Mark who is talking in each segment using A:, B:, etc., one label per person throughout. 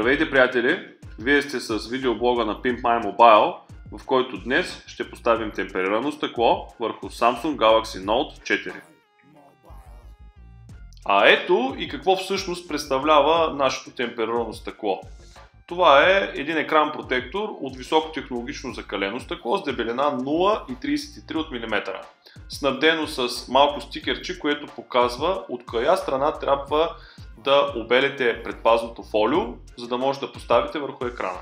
A: Здравейте, приятели! Вие сте с видеоблога на Pimp My Mobile, в който днес ще поставим темперирано стъкло върху Samsung Galaxy Note 4. А ето и какво всъщност представлява нашето темперирано стъкло. Това е един екран протектор от високотехнологично закалено стъкло с дебелина 0,33 от мм, снабдено с малко стикерче, което показва от коя страна трябва да обелите предпазното фолио, за да може да поставите върху екрана.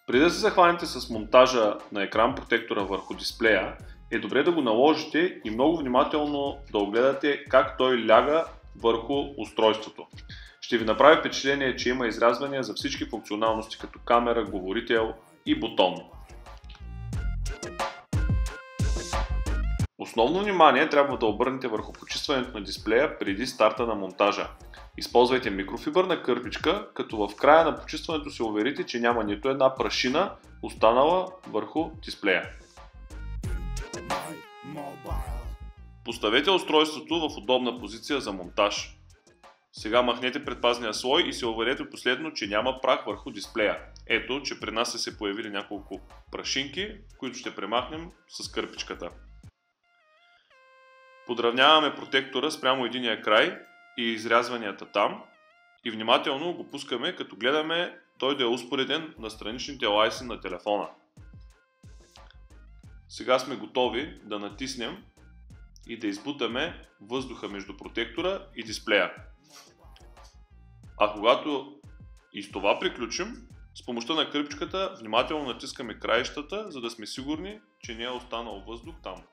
A: Преди да се захванете с монтажа на екран протектора върху дисплея, е добре да го наложите и много внимателно да огледате как той ляга върху устройството. Ще ви направи впечатление, че има изрязвания за всички функционалности като камера, говорител и бутон. Основно внимание трябва да обърнете върху почистването на дисплея преди старта на монтажа. Използвайте микрофибърна кърпичка, като в края на почистването се уверите, че няма нито една прашина останала върху дисплея. Поставете устройството в удобна позиция за монтаж. Сега махнете предпазния слой и се уверете последно, че няма прах върху дисплея. Ето, че при нас са се появили няколко прашинки, които ще премахнем с кърпичката. Подравняваме протектора спрямо единия край и изрязванията там и внимателно го пускаме, като гледаме той да е успореден на страничните лайси на телефона. Сега сме готови да натиснем и да избутаме въздуха между протектора и дисплея. А когато и с това приключим, с помощта на кърпичката внимателно натискаме краищата, за да сме сигурни, че не е останал въздух там.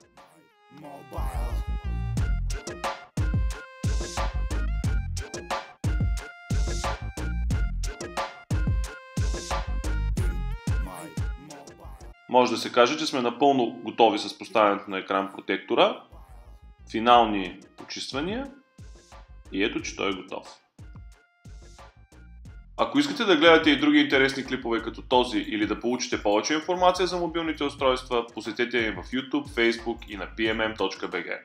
A: Може да се каже, че сме напълно готови с поставянето на екран протектора, финални почиствания и ето, че той е готов. Ако искате да гледате и други интересни клипове като този или да получите повече информация за мобилните устройства, посетете ни в YouTube, Facebook и на pmm.bg.